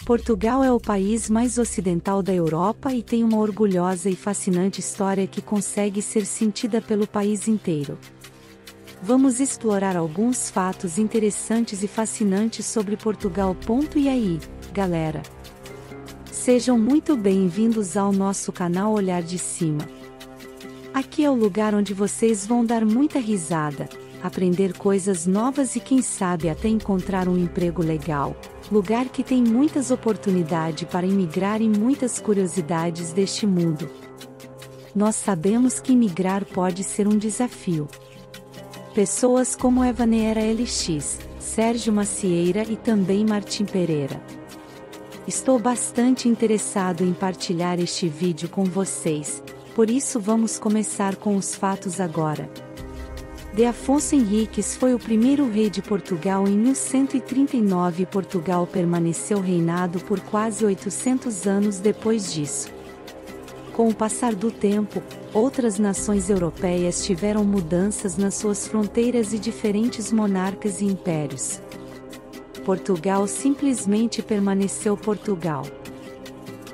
Portugal é o país mais ocidental da Europa e tem uma orgulhosa e fascinante história que consegue ser sentida pelo país inteiro. Vamos explorar alguns fatos interessantes e fascinantes sobre Portugal. E aí, galera? Sejam muito bem-vindos ao nosso canal Olhar de Cima. Aqui é o lugar onde vocês vão dar muita risada, aprender coisas novas e quem sabe até encontrar um emprego legal. Lugar que tem muitas oportunidades para imigrar e muitas curiosidades deste mundo. Nós sabemos que imigrar pode ser um desafio. Pessoas como Evaneera LX, Sérgio Macieira e também Martim Pereira. Estou bastante interessado em partilhar este vídeo com vocês, por isso vamos começar com os fatos agora. De Afonso Henriques foi o primeiro rei de Portugal em 1139 e Portugal permaneceu reinado por quase 800 anos depois disso. Com o passar do tempo, outras nações europeias tiveram mudanças nas suas fronteiras e diferentes monarcas e impérios. Portugal simplesmente permaneceu Portugal.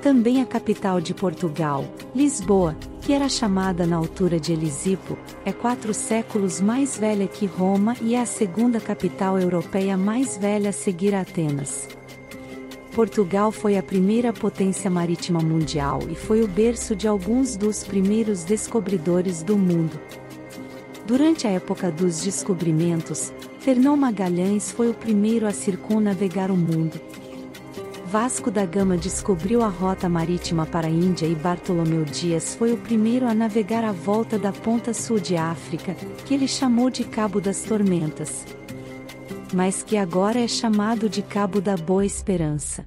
Também a capital de Portugal, Lisboa, que era chamada na altura de Elisipo, é 4 séculos mais velha que Roma e é a segunda capital europeia mais velha a seguir a Atenas. Portugal foi a primeira potência marítima mundial e foi o berço de alguns dos primeiros descobridores do mundo. Durante a época dos descobrimentos, Fernão Magalhães foi o primeiro a circunnavegar o mundo. Vasco da Gama descobriu a rota marítima para a Índia e Bartolomeu Dias foi o primeiro a navegar à volta da ponta sul de África, que ele chamou de Cabo das Tormentas, mas que agora é chamado de Cabo da Boa Esperança.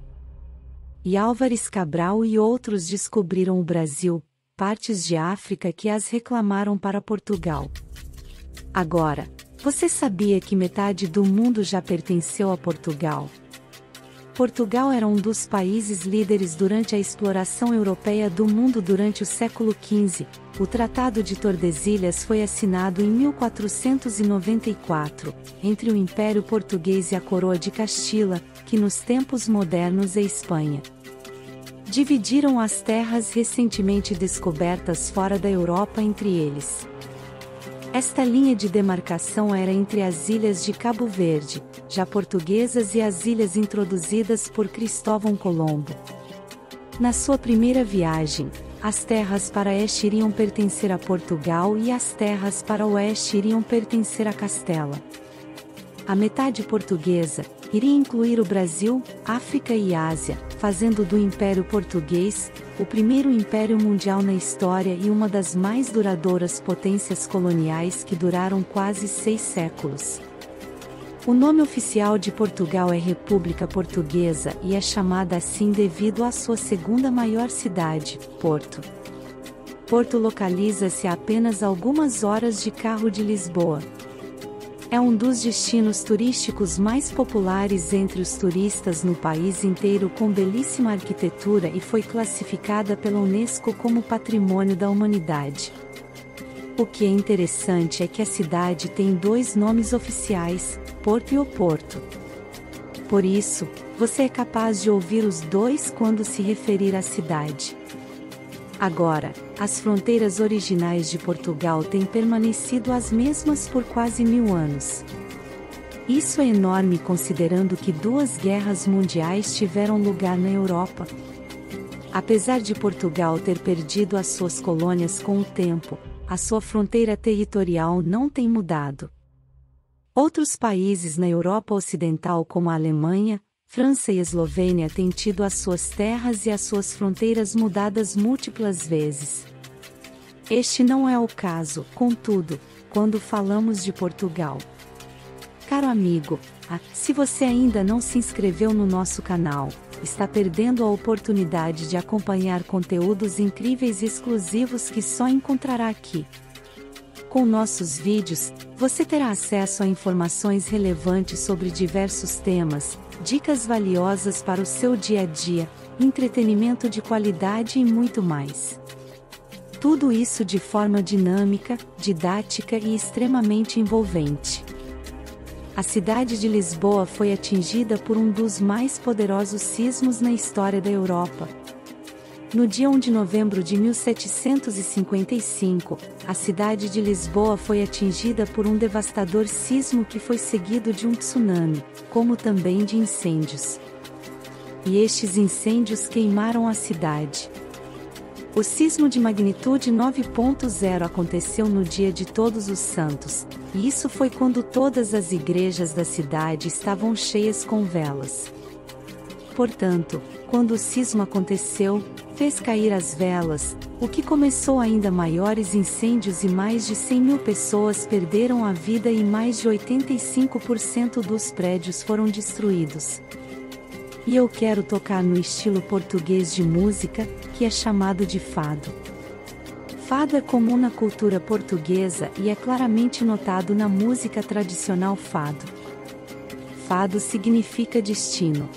E Álvares Cabral e outros descobriram o Brasil, partes de África que as reclamaram para Portugal. Agora, você sabia que metade do mundo já pertenceu a Portugal? Portugal era um dos países líderes durante a exploração europeia do mundo durante o século XV. O Tratado de Tordesilhas foi assinado em 1494, entre o Império Português e a Coroa de Castila, que nos tempos modernos é Espanha. Dividiram as terras recentemente descobertas fora da Europa entre eles. Esta linha de demarcação era entre as ilhas de Cabo Verde, já portuguesas, e as ilhas introduzidas por Cristóvão Colombo. Na sua primeira viagem, as terras para este iriam pertencer a Portugal e as terras para oeste iriam pertencer a Castela. A metade portuguesa iria incluir o Brasil, África e Ásia, fazendo do Império Português o primeiro império mundial na história e uma das mais duradouras potências coloniais que duraram quase 6 séculos. O nome oficial de Portugal é República Portuguesa e é chamada assim devido à sua segunda maior cidade, Porto. Porto localiza-se a apenas algumas horas de carro de Lisboa. É um dos destinos turísticos mais populares entre os turistas no país inteiro, com belíssima arquitetura, e foi classificada pela Unesco como Patrimônio da Humanidade. O que é interessante é que a cidade tem 2 nomes oficiais, Porto e Oporto. Por isso, você é capaz de ouvir os dois quando se referir à cidade. Agora, as fronteiras originais de Portugal têm permanecido as mesmas por quase 1000 anos. Isso é enorme considerando que 2 guerras mundiais tiveram lugar na Europa. Apesar de Portugal ter perdido as suas colônias com o tempo, a sua fronteira territorial não tem mudado. Outros países na Europa Ocidental, como a Alemanha, França e Eslovênia, têm tido as suas terras e as suas fronteiras mudadas múltiplas vezes. Este não é o caso, contudo, quando falamos de Portugal. Caro amigo, se você ainda não se inscreveu no nosso canal, está perdendo a oportunidade de acompanhar conteúdos incríveis e exclusivos que só encontrará aqui. Com nossos vídeos, você terá acesso a informações relevantes sobre diversos temas, dicas valiosas para o seu dia a dia, entretenimento de qualidade e muito mais. Tudo isso de forma dinâmica, didática e extremamente envolvente. A cidade de Lisboa foi atingida por um dos mais poderosos sismos na história da Europa. No dia 1 de novembro de 1755, a cidade de Lisboa foi atingida por um devastador sismo que foi seguido de um tsunami, como também de incêndios. E estes incêndios queimaram a cidade. O sismo de magnitude 9.0 aconteceu no dia de Todos os Santos, e isso foi quando todas as igrejas da cidade estavam cheias com velas. Portanto, quando o sismo aconteceu, fez cair as velas, o que começou ainda maiores incêndios e mais de 100 mil pessoas perderam a vida e mais de 85% dos prédios foram destruídos. E eu quero tocar no estilo português de música, que é chamado de fado. Fado é comum na cultura portuguesa e é claramente notado na música tradicional fado. Fado significa destino.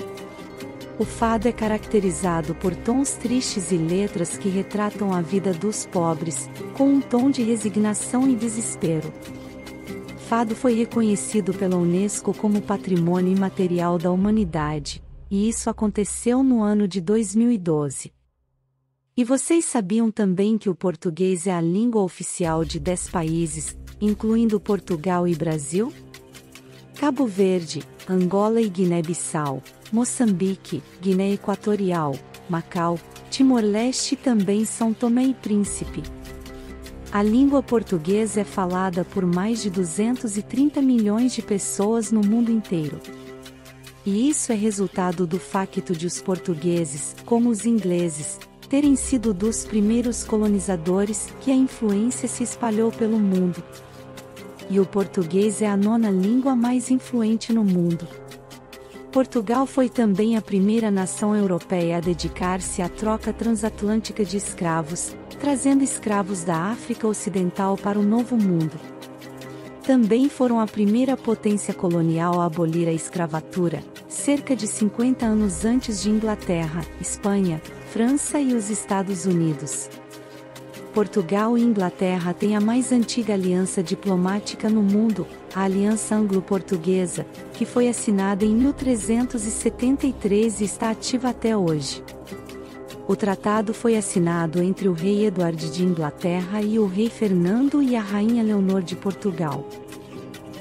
O fado é caracterizado por tons tristes e letras que retratam a vida dos pobres, com um tom de resignação e desespero. Fado foi reconhecido pela Unesco como Patrimônio Imaterial da Humanidade, e isso aconteceu no ano de 2012. E vocês sabiam também que o português é a língua oficial de 10 países, incluindo Portugal e Brasil? Cabo Verde, Angola e Guiné-Bissau, Moçambique, Guiné Equatorial, Macau, Timor-Leste e também São Tomé e Príncipe. A língua portuguesa é falada por mais de 230 milhões de pessoas no mundo inteiro. E isso é resultado do facto de os portugueses, como os ingleses, terem sido dos primeiros colonizadores que a influência se espalhou pelo mundo. E o português é a 9ª língua mais influente no mundo. Portugal foi também a primeira nação europeia a dedicar-se à troca transatlântica de escravos, trazendo escravos da África Ocidental para o Novo Mundo. Também foram a primeira potência colonial a abolir a escravatura, cerca de 50 anos antes de Inglaterra, Espanha, França e os Estados Unidos. Portugal e Inglaterra têm a mais antiga aliança diplomática no mundo, a Aliança Anglo-Portuguesa, que foi assinada em 1373 e está ativa até hoje. O tratado foi assinado entre o rei Eduardo de Inglaterra e o rei Fernando e a rainha Leonor de Portugal.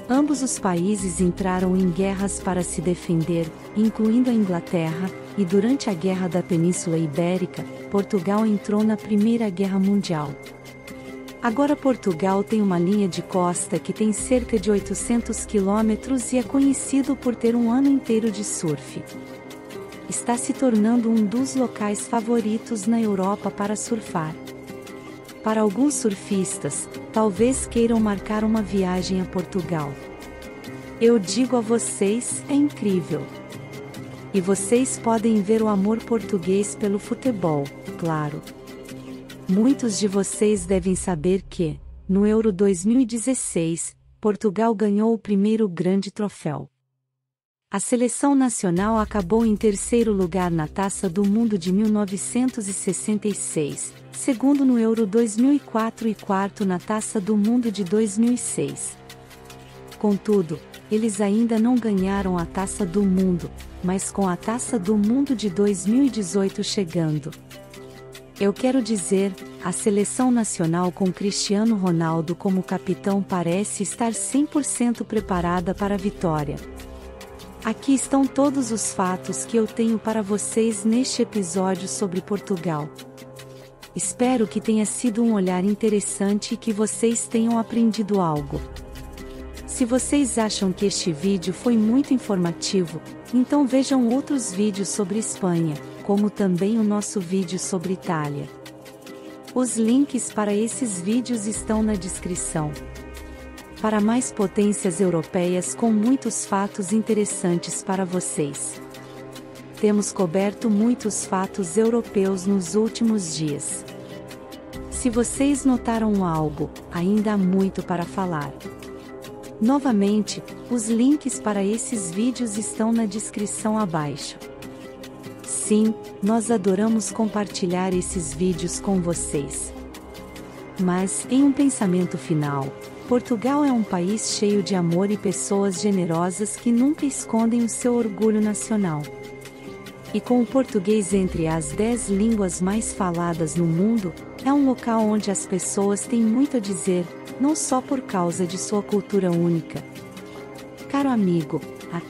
Ambos os países entraram em guerras para se defender, incluindo a Inglaterra, e durante a Guerra da Península Ibérica, Portugal entrou na Primeira Guerra Mundial. Agora Portugal tem uma linha de costa que tem cerca de 800 quilômetros e é conhecido por ter um ano inteiro de surf. Está se tornando um dos locais favoritos na Europa para surfar. Para alguns surfistas, talvez queiram marcar uma viagem a Portugal. Eu digo a vocês, é incrível. E vocês podem ver o amor português pelo futebol, claro. Muitos de vocês devem saber que, no Euro 2016, Portugal ganhou o primeiro grande troféu. A seleção nacional acabou em terceiro lugar na Taça do Mundo de 1966, segundo no Euro 2004 e quarto na Taça do Mundo de 2006. Contudo, eles ainda não ganharam a Taça do Mundo, mas com a Taça do Mundo de 2018 chegando. Eu quero dizer, a seleção nacional com Cristiano Ronaldo como capitão parece estar 100% preparada para a vitória. Aqui estão todos os fatos que eu tenho para vocês neste episódio sobre Portugal. Espero que tenha sido um olhar interessante e que vocês tenham aprendido algo. Se vocês acham que este vídeo foi muito informativo, então vejam outros vídeos sobre Espanha, como também o nosso vídeo sobre Itália. Os links para esses vídeos estão na descrição. Para mais potências europeias com muitos fatos interessantes para vocês. Temos coberto muitos fatos europeus nos últimos dias. Se vocês notaram algo, ainda há muito para falar. Novamente, os links para esses vídeos estão na descrição abaixo. Sim, nós adoramos compartilhar esses vídeos com vocês. Mas, em um pensamento final, Portugal é um país cheio de amor e pessoas generosas que nunca escondem o seu orgulho nacional. E com o português entre as 10 línguas mais faladas no mundo, é um local onde as pessoas têm muito a dizer, não só por causa de sua cultura única. Caro amigo,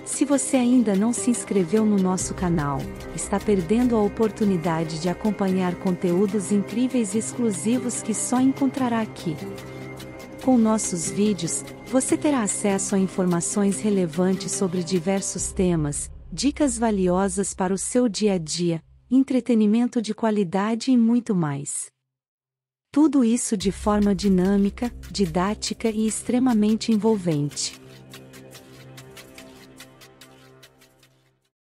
se você ainda não se inscreveu no nosso canal, está perdendo a oportunidade de acompanhar conteúdos incríveis e exclusivos que só encontrará aqui. Com nossos vídeos, você terá acesso a informações relevantes sobre diversos temas, dicas valiosas para o seu dia a dia, entretenimento de qualidade e muito mais. Tudo isso de forma dinâmica, didática e extremamente envolvente.